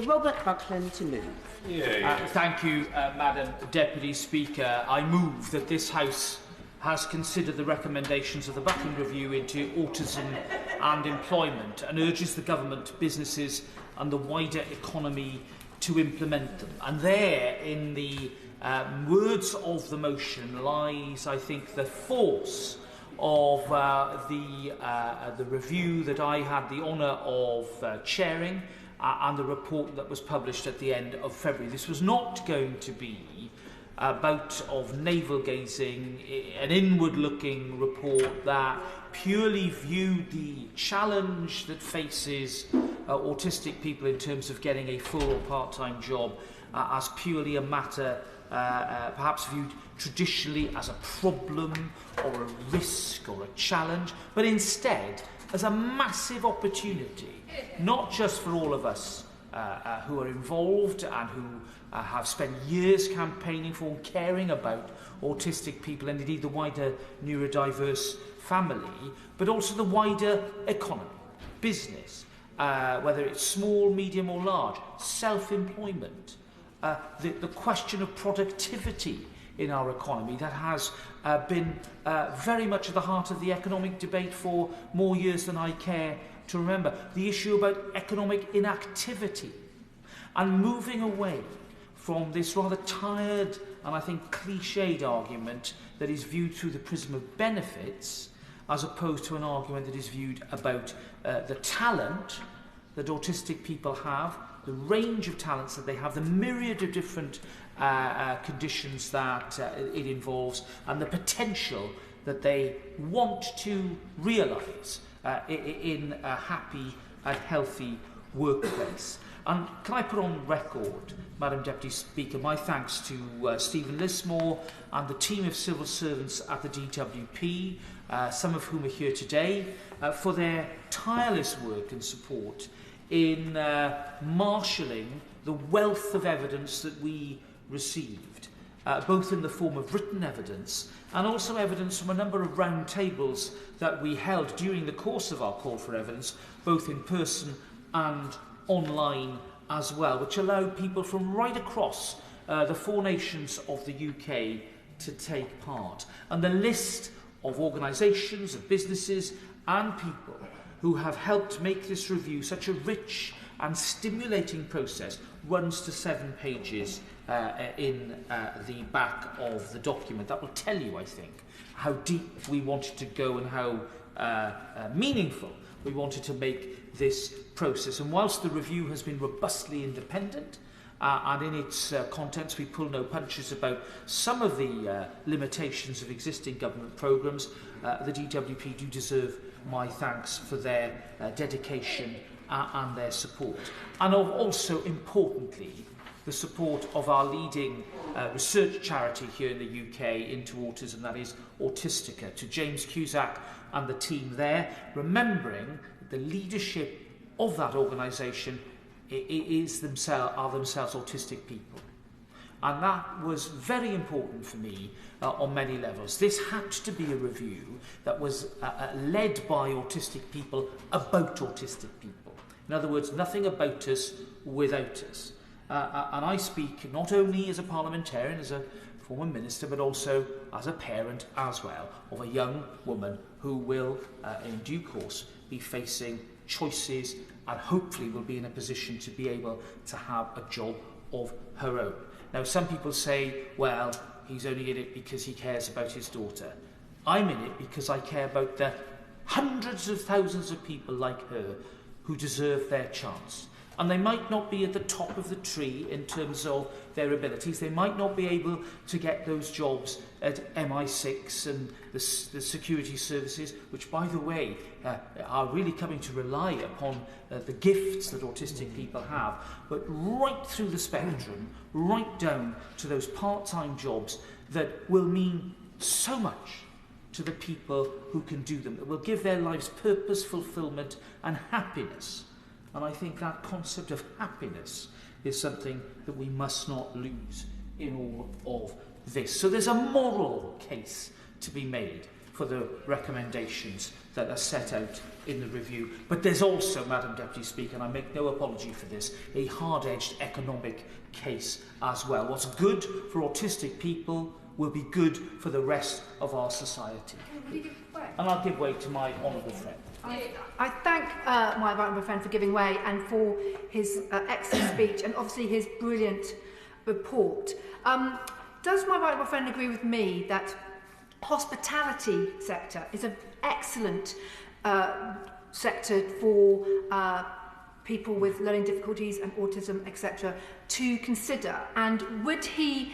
Robert Buckland to move. Thank you, Madam Deputy Speaker. I move that this House has considered the recommendations of the Buckland Review into Autism and Employment and urges the government, businesses and the wider economy to implement them. And there, in the words of the motion, lies, I think, the force of the review that I had the honour of chairing and the report that was published at the end of February. This was not going to be a bout of navel-gazing, an inward-looking report that purely viewed the challenge that faces autistic people in terms of getting a full or part-time job as purely a matter perhaps viewed traditionally as a problem or a risk or a challenge, but instead as a massive opportunity, not just for all of us who are involved and who have spent years campaigning for and caring about autistic people and indeed the wider neurodiverse family, but also the wider economy, business, whether it's small, medium or large, self-employment, the question of productivity in our economy that has been very much at the heart of the economic debate for more years than I care to remember. The issue about economic inactivity and moving away from this rather tired and I think cliched argument that is viewed through the prism of benefits as opposed to an argument that is viewed about the talent that autistic people have, the range of talents that they have, the myriad of different conditions that it involves, and the potential that they want to realise in a happy and healthy workplace. And can I put on record, Madam Deputy Speaker, my thanks to Stephen Lismore and the team of civil servants at the DWP, some of whom are here today, for their tireless work and support in marshalling the wealth of evidence that we received, both in the form of written evidence and also evidence from a number of round tables that we held during the course of our call for evidence, both in person and online as well, which allowed people from right across the four nations of the UK to take part. And the list of organisations, of businesses and people who have helped make this review such a rich and stimulating process runs to 7 pages in the back of the document. That will tell you, I think, how deep we wanted to go and how meaningful we wanted to make this process. And whilst the review has been robustly independent and in its contents we pull no punches about some of the limitations of existing government programmes, the DWP do deserve my thanks for their dedication and their support. And also, importantly, the support of our leading research charity here in the UK into autism, that is Autistica, to James Cusack and the team there, remembering that the leadership of that organisation are themselves autistic people. And that was very important for me on many levels. This had to be a review that was led by autistic people about autistic people. In other words, nothing about us without us. And I speak not only as a parliamentarian, as a former minister, but also as a parent as well of a young woman who will, in due course, be facing choices and hopefully will be in a position to be able to have a job of her own. Now, some people say, well, he's only in it because he cares about his daughter. I'm in it because I care about the hundreds of thousands of people like her who deserve their chance. And they might not be at the top of the tree in terms of their abilities. They might not be able to get those jobs at MI6 and the security services, which, by the way, are really coming to rely upon the gifts that autistic people have. But right through the spectrum, right down to those part-time jobs that will mean so much to the people who can do them, that will give their lives purpose, fulfilment and happiness. And I think that concept of happiness is something that we must not lose in all of this. So there's a moral case to be made for the recommendations that are set out in the review. But there's also, Madam Deputy Speaker, and I make no apology for this, a hard-edged economic case as well. What's good for autistic people will be good for the rest of our society. And I'll give way to my honourable friend. I thank my honourable friend for giving way and for his excellent speech and obviously his brilliant report. Does my honourable friend agree with me that hospitality sector is an excellent sector for people with learning difficulties and autism, etc., to consider? And would he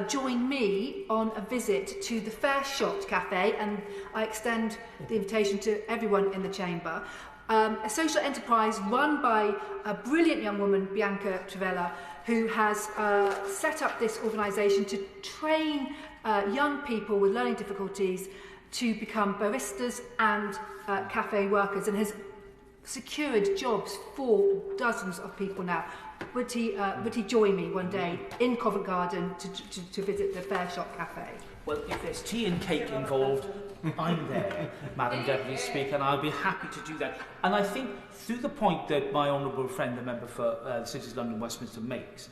join me on a visit to the Fair Shot Cafe? And I extend the invitation to everyone in the chamber. A social enterprise run by a brilliant young woman, Bianca Trivella, who has set up this organisation to train young people with learning difficulties to become baristas and cafe workers, and has secured jobs for dozens of people now. Would he join me one day in Covent Garden to visit the Fair Shop Cafe? Well, if there's tea and cake involved, I'm there, Madam Deputy Speaker, and I'll be happy to do that. And I think through the point that my honourable friend, the member for the Cities of London Westminster, makes,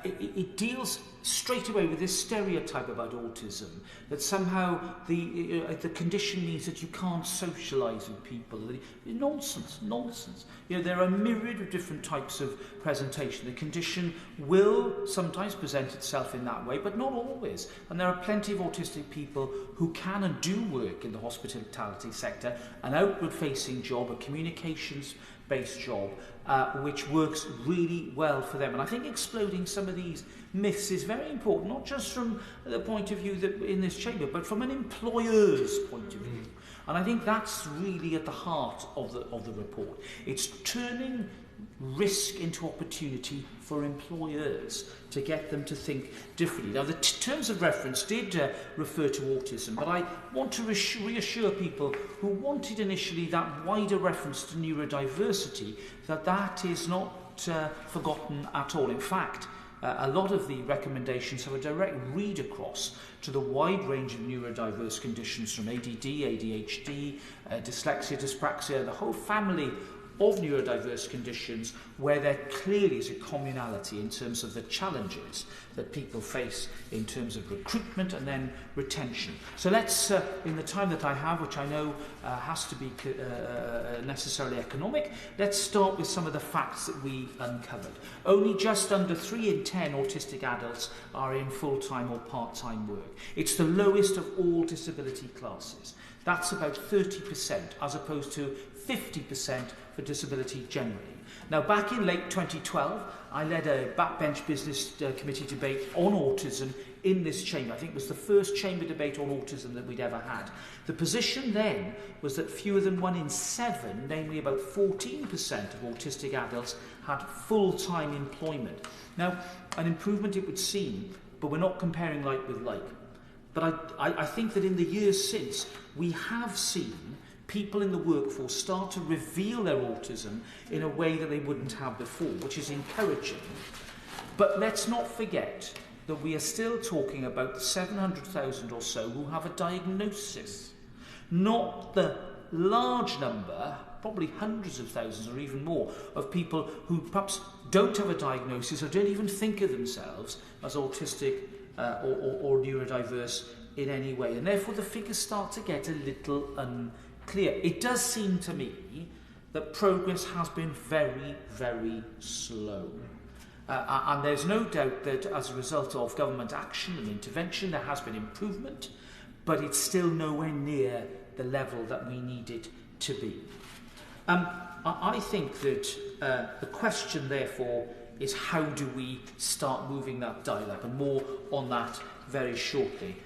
it deals straight away with this stereotype about autism, that somehow the condition means that you can't socialise with people. Nonsense. You know, there are a myriad of different types of presentation. The condition will sometimes present itself in that way, but not always. And there are plenty of autistic people who can and do work in the hospitality sector, an outward-facing job, a communications-based job, which works really well for them. And I think exploding some of these myths is very important, not just from the point of view that in this chamber, but from an employer's point of view. And I think that's really at the heart of the report. It's turning risk into opportunity for employers to get them to think differently. Now, the terms of reference did refer to autism, but I want to reassure people who wanted initially that wider reference to neurodiversity that is not forgotten at all. In fact, a lot of the recommendations have a direct read across to the wide range of neurodiverse conditions, from ADD, ADHD, dyslexia, dyspraxia, the whole family of neurodiverse conditions, where there clearly is a communality in terms of the challenges that people face in terms of recruitment and then retention. So let's, in the time that I have, which I know has to be necessarily economic, let's start with some of the facts that we uncovered. Only just under 3 in 10 autistic adults are in full-time or part-time work. It's the lowest of all disability classes. That's about 30%, as opposed to 50% for disability generally. Now, back in late 2012, I led a backbench business committee debate on autism in this chamber. I think it was the first chamber debate on autism that we'd ever had. The position then was that fewer than 1 in 7, namely about 14% of autistic adults, had full-time employment. Now, an improvement it would seem, but we're not comparing like with like. But I think that in the years since, we have seen people in the workforce start to reveal their autism in a way that they wouldn't have before, which is encouraging. But let's not forget that we are still talking about 700,000 or so who have a diagnosis, not the large number, probably hundreds of thousands or even more, of people who perhaps don't have a diagnosis or don't even think of themselves as autistic or neurodiverse in any way. And therefore the figures start to get a little unclear. It does seem to me that progress has been very, very slow. And there's no doubt that as a result of government action and intervention, there has been improvement, but it's still nowhere near the level that we need it to be. I think that the question, therefore, is how do we start moving that dial up, and more on that very shortly.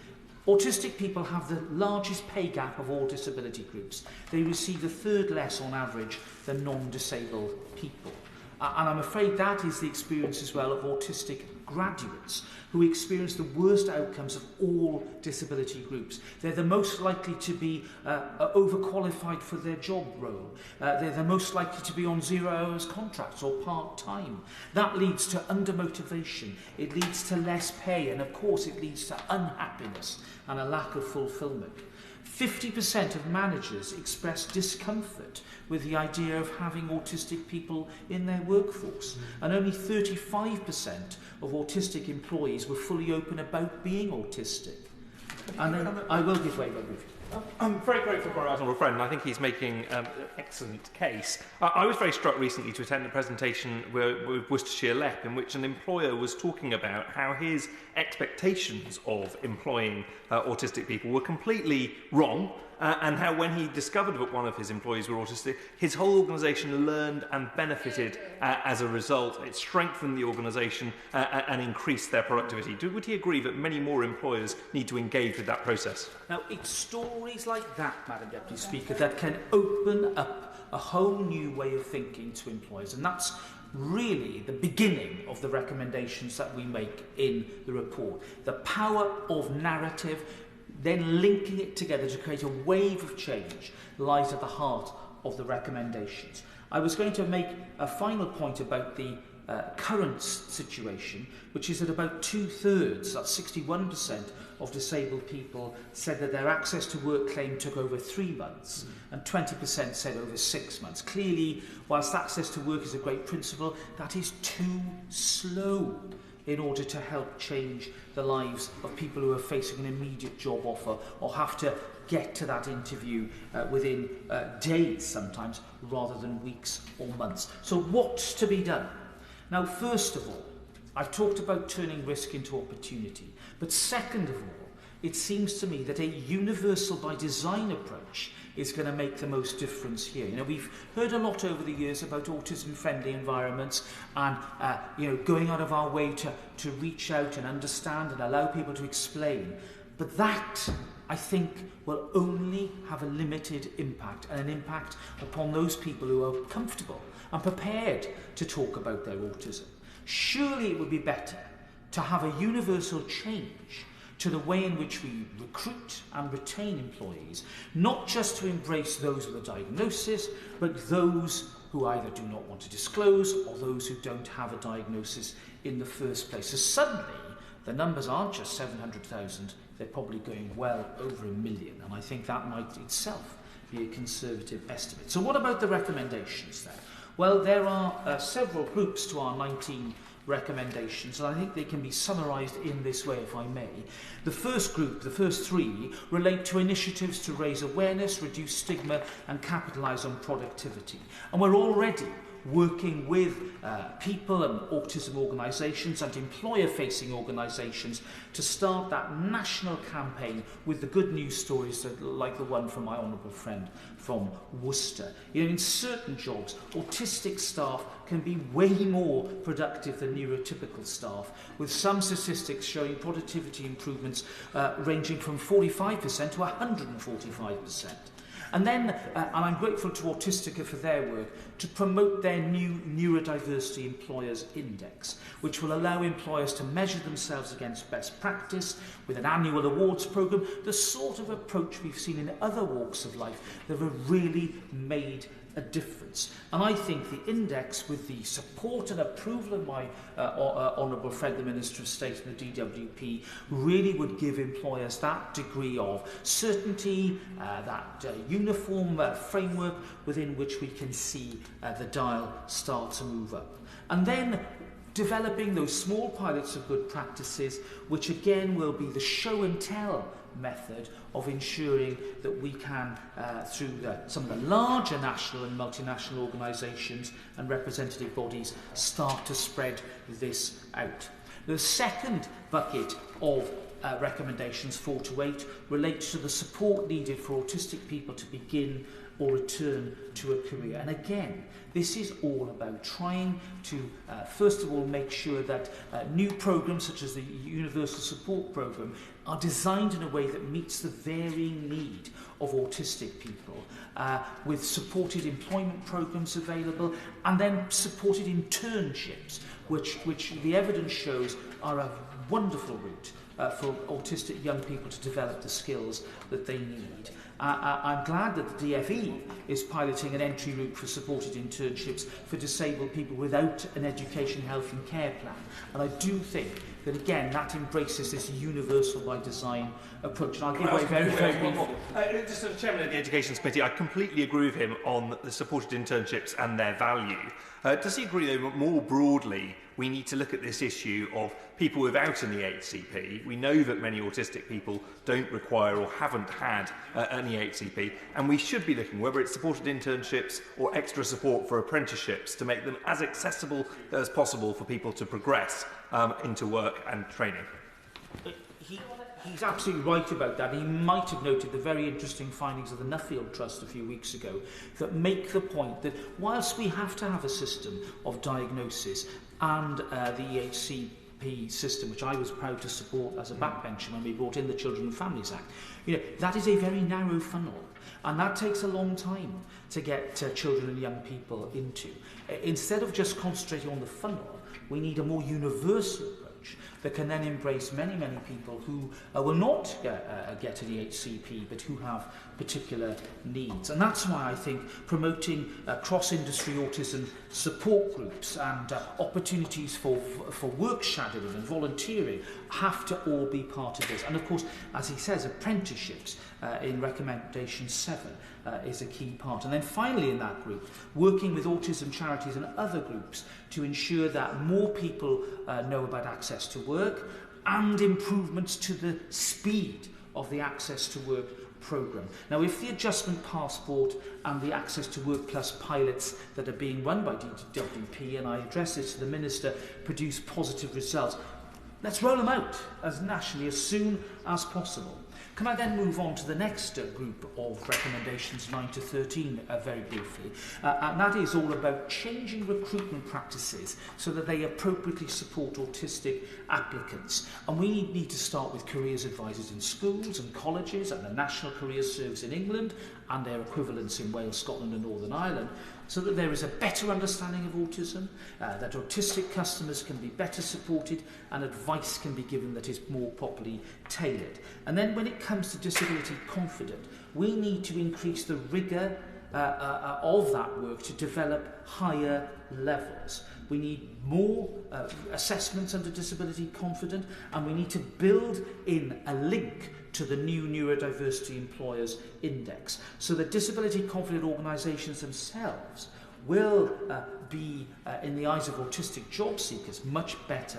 Autistic people have the largest pay gap of all disability groups. They receive a third less on average than non-disabled people. And I'm afraid that is the experience as well of autistic graduates, who experience the worst outcomes of all disability groups. They're the most likely to be overqualified for their job role. They're the most likely to be on 0 hours contracts or part-time. That leads to undermotivation. It leads to less pay, and of course it leads to unhappiness and a lack of fulfilment. 50% of managers express discomfort with the idea of having autistic people in their workforce, and only 35% of autistic employees were fully open about being autistic. And then I will give way, Robert. I'm very grateful for our honourable friend, and I think he's making an excellent case. I was very struck recently to attend a presentation with Worcestershire LEP in which an employer was talking about how his expectations of employing autistic people were completely wrong, and how when he discovered that one of his employees were autistic, his whole organisation learned and benefited as a result. It strengthened the organisation and increased their productivity. Would he agree that many more employers need to engage with that process? Now, it's stories like that, Madam Deputy Speaker, that can open up a whole new way of thinking to employers, and that's really the beginning of the recommendations that we make in the report. The power of narrative, then linking it together to create a wave of change, lies at the heart of the recommendations. I was going to make a final point about the current situation, which is that about 2/3, that's 61%, of disabled people said that their access to work claim took over 3 months, and 20% said over 6 months. Clearly, whilst access to work is a great principle, that is too slow in order to help change the lives of people who are facing an immediate job offer or have to get to that interview within days sometimes, rather than weeks or months. So what's to be done? Now, first of all, I've talked about turning risk into opportunity, but second of all, it seems to me that a universal by design approach is going to make the most difference here. You know, we've heard a lot over the years about autism-friendly environments and, going out of our way to reach out and understand and allow people to explain. But that, I think, will only have a limited impact, and an impact upon those people who are comfortable and prepared to talk about their autism. Surely it would be better to have a universal change to the way in which we recruit and retain employees, not just to embrace those with a diagnosis, but those who either do not want to disclose or those who don't have a diagnosis in the first place. So suddenly, the numbers aren't just 700,000, they're probably going well over 1 million, and I think that might itself be a conservative estimate. So what about the recommendations then? Well, there are several groups to our 19 recommendations, and I think they can be summarised in this way, if I may. The first group, the first 3, relate to initiatives to raise awareness, reduce stigma and capitalise on productivity. And we're already working with people and autism organisations and employer-facing organisations to start that national campaign with the good news stories like the one from my honourable friend from Worcester. You know, in certain jobs, autistic staff can be way more productive than neurotypical staff, with some statistics showing productivity improvements ranging from 45% to 145%. And then, and I'm grateful to Autistica for their work, to promote their new Neurodiversity Employers Index, which will allow employers to measure themselves against best practice with an annual awards programme, the sort of approach we've seen in other walks of life that have really made a difference. And I think the index, with the support and approval of my honourable friend the Minister of State and the DWP, really would give employers that degree of certainty, that uniform framework within which we can see the dial start to move up. And then developing those small pilots of good practices, which again will be the show and tell method of ensuring that we can, through some of the larger national and multinational organisations and representative bodies, start to spread this out. The second bucket of recommendations, 4 to 8, relates to the support needed for autistic people to begin or return to a career. And again, this is all about trying to, first of all, make sure that new programmes such as the Universal Support Programme are designed in a way that meets the varying need of autistic people, with supported employment programmes available, and then supported internships, which the evidence shows are a wonderful route for autistic young people to develop the skills that they need. I'm glad that the DFE is piloting an entry route for supported internships internships for disabled people without an education, health and care plan. And I do think that, again, that embraces this universal by design approach. And I'll give away very briefly. Just as Chairman of the Education Committee, I completely agree with him on the supported internships and their value. Does he agree, though, more broadly, we need to look at this issue of people without an EHCP? We know that many autistic people don't require or haven't had an EHCP, and we should be looking, whether it's supported internships or extra support for apprenticeships, to make them as accessible as possible for people to progress into work and training. He's absolutely right about that. He might have noted the very interesting findings of the Nuffield Trust a few weeks ago that make the point that whilst we have to have a system of diagnosis and the EHCP system, which I was proud to support as a backbencher when we brought in the Children and Families Act, that is a very narrow funnel. And that takes a long time to get children and young people into. Instead of just concentrating on the funnel, we need a more universal approach that can then embrace many, many people who will not get an EHCP, but who have particular needs. And that's why I think promoting cross-industry autism support groups and opportunities for work shadowing and volunteering have to all be part of this. And of course, as he says, apprenticeships in recommendation 7 is a key part. And then finally in that group, working with autism charities and other groups to ensure that more people know about access to work and improvements to the speed of the access to work programme. Now, if the adjustment passport and the access to work plus pilots that are being run by DWP, and I address this to the Minister, produce positive results, let's roll them out as nationally as soon as possible. Can I then move on to the next group of recommendations, 9 to 13, very briefly? And that is all about changing recruitment practices so that they appropriately support autistic applicants. And we need to start with careers advisors in schools and colleges and the National Careers Service in England and their equivalents in Wales, Scotland and Northern Ireland, so that there is a better understanding of autism, that autistic customers can be better supported and advice can be given that is more properly tailored. And then when it comes to disability confident, we need to increase the rigour of that work to develop higher levels. We need more assessments under disability confident, and we need to build in a link to the new Neurodiversity Employers Index, so that disability confident organisations themselves will be, in the eyes of autistic job seekers, much better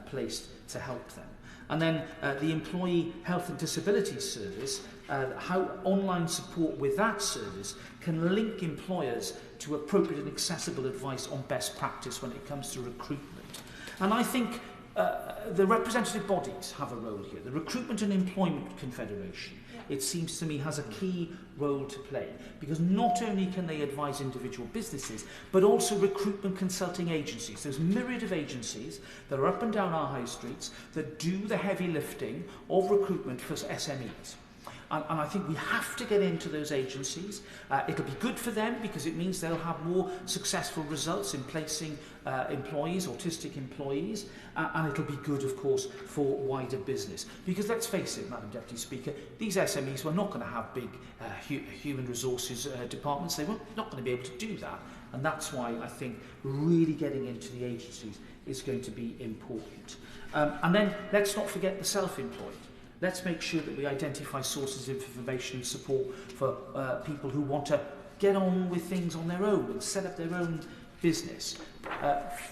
placed to help them. And then the Employee Health and Disability Service, how online support with that service can link employers to appropriate and accessible advice on best practice when it comes to recruitment. And I think the representative bodies have a role here. The Recruitment and Employment Confederation, it seems to me, has a key role to play, because not only can they advise individual businesses, but also recruitment consulting agencies. There's a myriad of agencies that are up and down our high streets that do the heavy lifting of recruitment for SMEs. And I think we have to get into those agencies. It'll be good for them because it means they'll have more successful results in placing employees, autistic employees, and it'll be good, of course, for wider business. Because let's face it, Madam Deputy Speaker, these SMEs were not going to have big human resources departments. They were not going to be able to do that. And that's why I think really getting into the agencies is going to be important. And then let's not forget the self-employed. Let's make sure that we identify sources of information and support for people who want to get on with things on their own and set up their own business.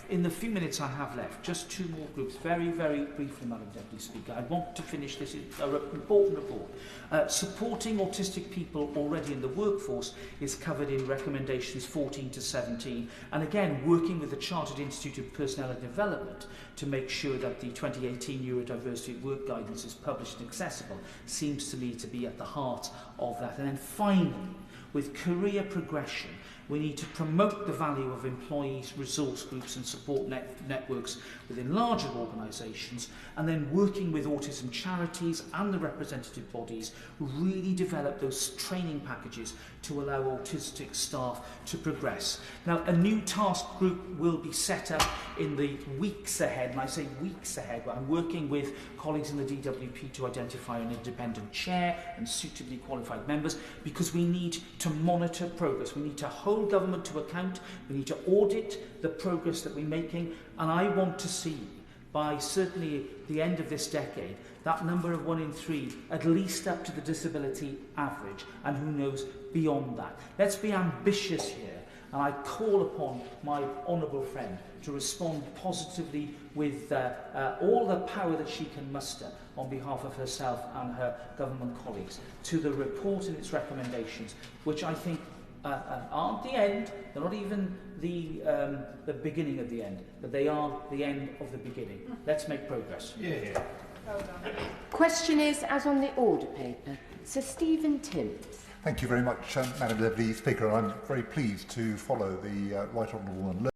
In the few minutes I have left, just 2 more groups, very, very briefly, Madam Deputy Speaker. I want to finish this important report. Supporting autistic people already in the workforce is covered in recommendations 14 to 17, and again, working with the Chartered Institute of Personnel and Development to make sure that the 2018 Neurodiversity at Work guidance is published and accessible seems to me to be at the heart of that. And then finally, with career progression, we need to promote the value of employees, resource groups and support networks within larger organisations, and then working with autism charities and the representative bodies, really develop those training packages to allow autistic staff to progress. Now, a new task group will be set up in the weeks ahead, and I say weeks ahead, but I'm working with colleagues in the DWP to identify an independent chair and suitably qualified members, because we need to monitor progress. We need to hold hold government to account. We need to audit the progress that we're making. And I want to see, by certainly the end of this decade, that number of 1 in 3 at least up to the disability average, and who knows beyond that. Let's be ambitious here, and I call upon my honourable friend to respond positively with all the power that she can muster on behalf of herself and her government colleagues to the report and its recommendations, which I think aren't the end. They're not even the beginning of the end, but they are the end of the beginning. Let's make progress. Yeah. Well done. Question is, as on the order paper, Sir Stephen Timms. Thank you very much, Madam Deputy Speaker. I'm very pleased to follow the Right Honourable